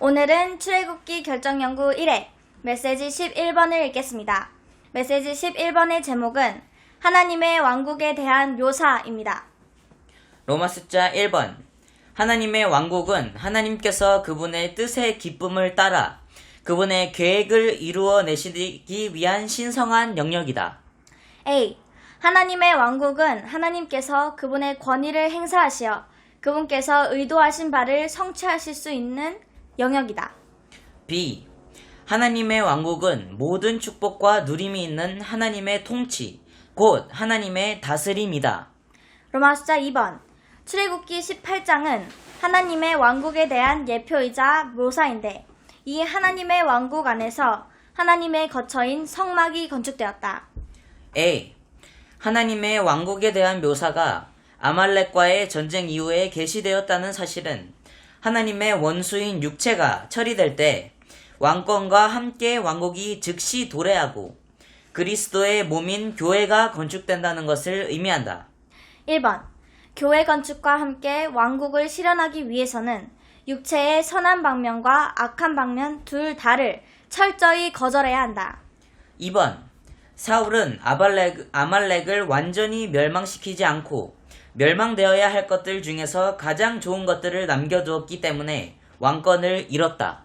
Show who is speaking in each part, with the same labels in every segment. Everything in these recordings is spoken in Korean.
Speaker 1: 오늘은 출애굽기 결정연구 1회 메시지 11번을 읽겠습니다. 메시지 11번의 제목은 하나님의 왕국에 대한 묘사입니다.
Speaker 2: 로마 숫자 1번. 하나님의 왕국은 하나님께서 그분의 뜻의 기쁨을 따라 그분의 계획을 이루어내시기 위한 신성한 영역이다.
Speaker 1: A. 하나님의 왕국은 하나님께서 그분의 권위를 행사하시어 그분께서 의도하신 바를 성취하실 수 있는 영역이다.
Speaker 2: B. 하나님의 왕국은 모든 축복과 누림이 있는 하나님의 통치, 곧 하나님의 다스림이다.
Speaker 1: 로마 숫자 2번. 출애굽기 18장은 하나님의 왕국에 대한 예표이자 묘사인데 이 하나님의 왕국 안에서 하나님의 거처인 성막이 건축되었다.
Speaker 2: A. 하나님의 왕국에 대한 묘사가 아말렉과의 전쟁 이후에 게시되었다는 사실은 하나님의 원수인 육체가 처리될 때 왕권과 함께 왕국이 즉시 도래하고 그리스도의 몸인 교회가 건축된다는 것을 의미한다.
Speaker 1: 1번. 교회 건축과 함께 왕국을 실현하기 위해서는 육체의 선한 방면과 악한 방면 둘 다를 철저히 거절해야 한다.
Speaker 2: 2번. 사울은 아말렉을 완전히 멸망시키지 않고 멸망되어야 할 것들 중에서 가장 좋은 것들을 남겨두었기 때문에 왕권을 잃었다.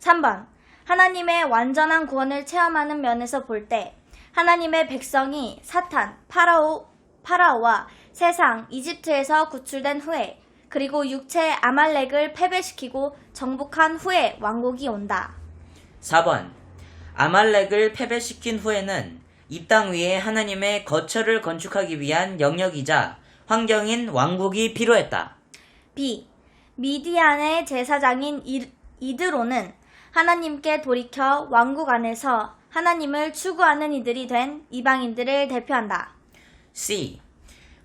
Speaker 1: 3번. 하나님의 완전한 구원을 체험하는 면에서 볼 때 하나님의 백성이 사탄, 파라오와 세상, 이집트에서 구출된 후에 그리고 육체의 아말렉을 패배시키고 정복한 후에 왕국이 온다.
Speaker 2: 4번. 아말렉을 패배시킨 후에는 이 땅 위에 하나님의 거처를 건축하기 위한 영역이자 환경인 왕국이 필요했다.
Speaker 1: B. 미디안의 제사장인 이드로는 하나님께 돌이켜 왕국 안에서 하나님을 추구하는 이들이 된 이방인들을 대표한다.
Speaker 2: C.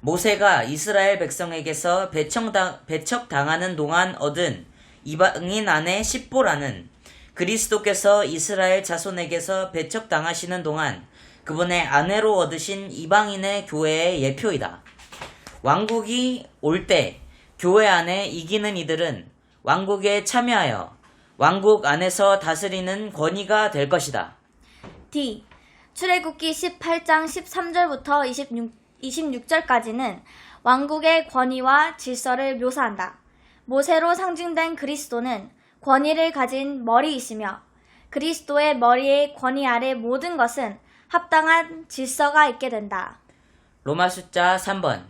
Speaker 2: 모세가 이스라엘 백성에게서 배척당하는 동안 얻은 이방인 아내 십보라는 그리스도께서 이스라엘 자손에게서 배척당하시는 동안 그분의 아내로 얻으신 이방인의 교회의 예표이다. 왕국이 올 때 교회 안에 이기는 이들은 왕국에 참여하여 왕국 안에서 다스리는 권위가 될 것이다.
Speaker 1: D. 출애굽기 18장 13절부터 26절까지는 왕국의 권위와 질서를 묘사한다. 모세로 상징된 그리스도는 권위를 가진 머리이시며 그리스도의 머리의 권위 아래 모든 것은 합당한 질서가 있게 된다.
Speaker 2: 로마 숫자 3번.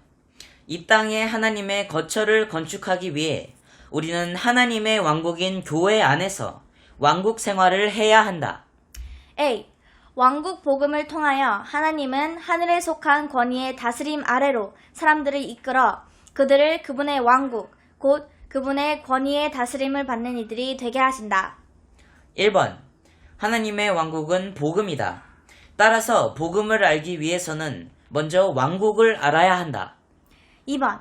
Speaker 2: 이 땅에 하나님의 거처를 건축하기 위해 우리는 하나님의 왕국인 교회 안에서 왕국 생활을 해야 한다.
Speaker 1: A. 왕국 복음을 통하여 하나님은 하늘에 속한 권위의 다스림 아래로 사람들을 이끌어 그들을 그분의 왕국, 곧 그분의 권위의 다스림을 받는 이들이 되게 하신다.
Speaker 2: 1번. 하나님의 왕국은 복음이다. 따라서 복음을 알기 위해서는 먼저 왕국을 알아야 한다.
Speaker 1: 2번.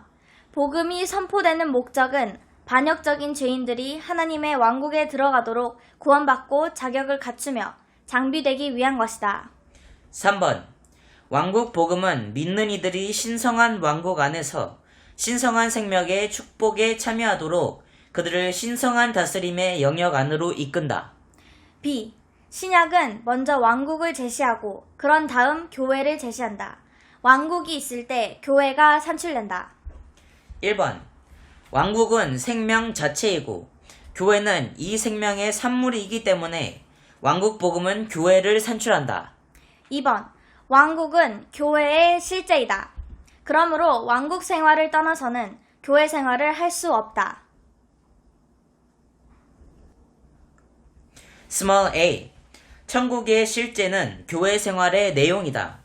Speaker 1: 복음이 선포되는 목적은 반역적인 죄인들이 하나님의 왕국에 들어가도록 구원받고 자격을 갖추며 장비되기 위한 것이다.
Speaker 2: 3번. 왕국 복음은 믿는 이들이 신성한 왕국 안에서 신성한 생명의 축복에 참여하도록 그들을 신성한 다스림의 영역 안으로 이끈다.
Speaker 1: B. 신약은 먼저 왕국을 제시하고 그런 다음 교회를 제시한다. 왕국이 있을 때 교회가 산출된다.
Speaker 2: 1번. 왕국은 생명 자체이고 교회는 이 생명의 산물이기 때문에 왕국 복음은 교회를 산출한다.
Speaker 1: 2번. 왕국은 교회의 실제이다. 그러므로 왕국 생활을 떠나서는 교회 생활을 할 수 없다.
Speaker 2: Small a. 천국의 실제는 교회 생활의 내용이다.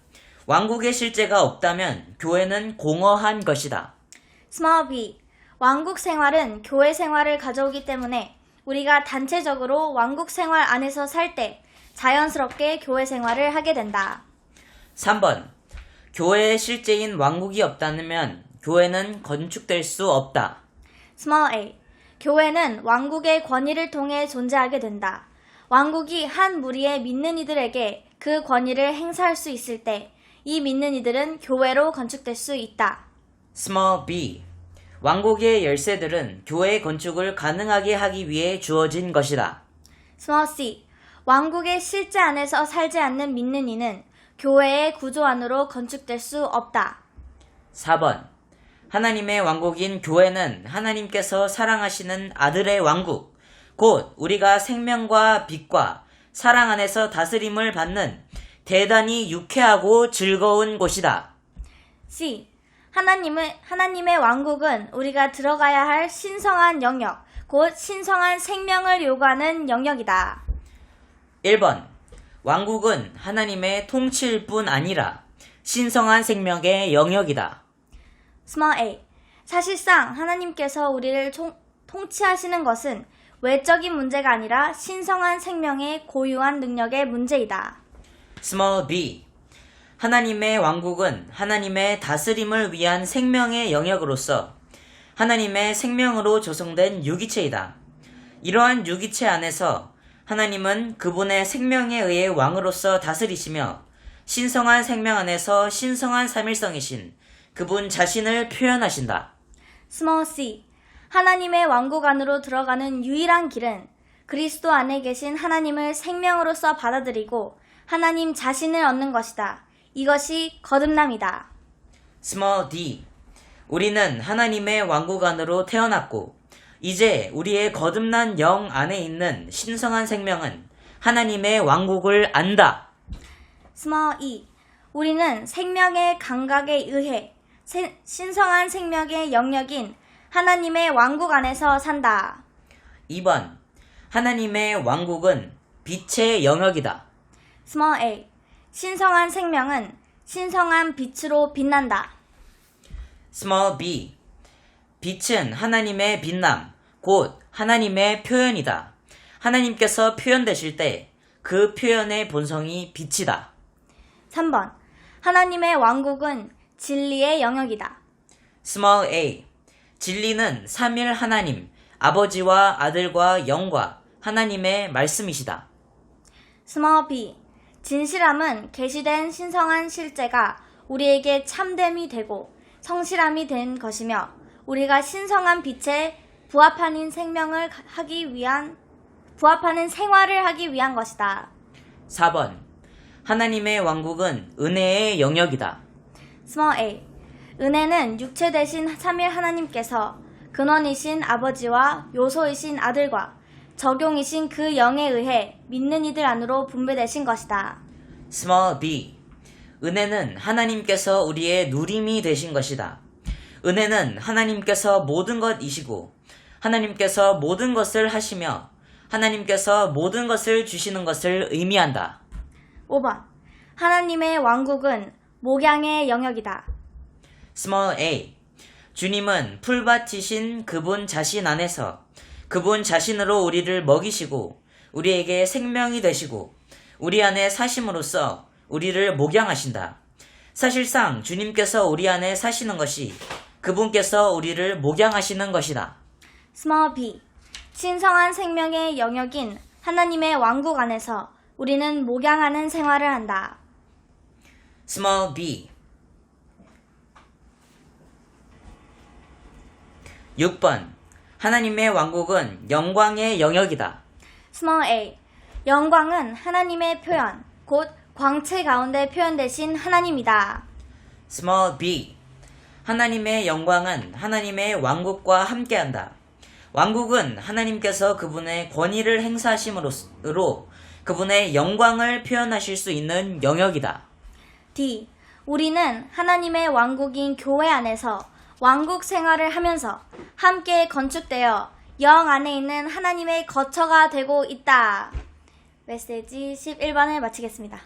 Speaker 2: 왕국의 실제가 없다면 교회는 공허한 것이다.
Speaker 1: Small b. 왕국 생활은 교회 생활을 가져오기 때문에 우리가 단체적으로 왕국 생활 안에서 살 때 자연스럽게 교회 생활을 하게 된다.
Speaker 2: 3번. 교회의 실제인 왕국이 없다면 교회는 건축될 수 없다.
Speaker 1: Small a. 교회는 왕국의 권위를 통해 존재하게 된다. 왕국이 한 무리의 믿는 이들에게 그 권위를 행사할 수 있을 때 이 믿는 이들은 교회로 건축될 수 있다.
Speaker 2: Small b. 왕국의 열쇠들은 교회 건축을 가능하게 하기 위해 주어진 것이다.
Speaker 1: Small c. 왕국의 실제 안에서 살지 않는 믿는 이는 교회의 구조 안으로 건축될 수 없다.
Speaker 2: 4번. 하나님의 왕국인 교회는 하나님께서 사랑하시는 아들의 왕국, 곧 우리가 생명과 빛과 사랑 안에서 다스림을 받는 대단히 유쾌하고 즐거운 곳이다.
Speaker 1: c. 하나님의 왕국은 우리가 들어가야 할 신성한 영역, 곧 신성한 생명을 요구하는 영역이다.
Speaker 2: 1번. 왕국은 하나님의 통치일 뿐 아니라 신성한 생명의 영역이다.
Speaker 1: Small a. 사실상 하나님께서 우리를 통치하시는 것은 외적인 문제가 아니라 신성한 생명의 고유한 능력의 문제이다.
Speaker 2: Small b. 하나님의 왕국은 하나님의 다스림을 위한 생명의 영역으로서 하나님의 생명으로 조성된 유기체이다. 이러한 유기체 안에서 하나님은 그분의 생명에 의해 왕으로서 다스리시며 신성한 생명 안에서 신성한 삼일성이신 그분 자신을 표현하신다.
Speaker 1: Small c. 하나님의 왕국 안으로 들어가는 유일한 길은 그리스도 안에 계신 하나님을 생명으로서 받아들이고 하나님 자신을 얻는 것이다. 이것이 거듭남이다.
Speaker 2: Small d. 우리는 하나님의 왕국 안으로 태어났고 이제 우리의 거듭난 영 안에 있는 신성한 생명은 하나님의 왕국을 안다.
Speaker 1: Small e. 우리는 생명의 감각에 의해 신성한 생명의 영역인 하나님의 왕국 안에서 산다.
Speaker 2: 2번. 하나님의 왕국은 빛의 영역이다.
Speaker 1: Small a. 신성한 생명은 신성한 빛으로 빛난다.
Speaker 2: Small b. 빛은 하나님의 빛남, 곧 하나님의 표현이다. 하나님께서 표현되실 때 그 표현의 본성이 빛이다.
Speaker 1: 3번. 하나님의 왕국은 진리의 영역이다.
Speaker 2: Small a. 진리는 삼일 하나님, 아버지와 아들과 영과 하나님의 말씀이시다.
Speaker 1: Small b. 진실함은 계시된 신성한 실제가 우리에게 참됨이 되고 성실함이 된 것이며 우리가 신성한 빛에 부합하는 생활을 하기 위한 것이다.
Speaker 2: 4번. 하나님의 왕국은 은혜의 영역이다.
Speaker 1: Small a. 은혜는 육체 대신 삼일 하나님께서 근원이신 아버지와 요소이신 아들과 적용이신 그 영에 의해 믿는 이들 안으로 분배되신 것이다.
Speaker 2: Small b. 은혜는 하나님께서 우리의 누림이 되신 것이다. 은혜는 하나님께서 모든 것이시고 하나님께서 모든 것을 하시며 하나님께서 모든 것을 주시는 것을 의미한다.
Speaker 1: 5번. 하나님의 왕국은 목양의 영역이다.
Speaker 2: Small a. 주님은 풀밭이신 그분 자신 안에서 그분 자신으로 우리를 먹이시고 우리에게 생명이 되시고 우리 안에 사심으로써 우리를 목양하신다. 사실상 주님께서 우리 안에 사시는 것이 그분께서 우리를 목양하시는 것이다.
Speaker 1: Small b. 신성한 생명의 영역인 하나님의 왕국 안에서 우리는 목양하는 생활을 한다.
Speaker 2: Small b. 6번. 하나님의 왕국은 영광의 영역이다.
Speaker 1: Small a. 영광은 하나님의 표현, 곧 광채 가운데 표현되신 하나님이다.
Speaker 2: Small b. 하나님의 영광은 하나님의 왕국과 함께한다. 왕국은 하나님께서 그분의 권위를 행사하심으로 그분의 영광을 표현하실 수 있는 영역이다.
Speaker 1: D. 우리는 하나님의 왕국인 교회 안에서 왕국 생활을 하면서 함께 건축되어 영 안에 있는 하나님의 거처가 되고 있다. 메시지 11번을 마치겠습니다.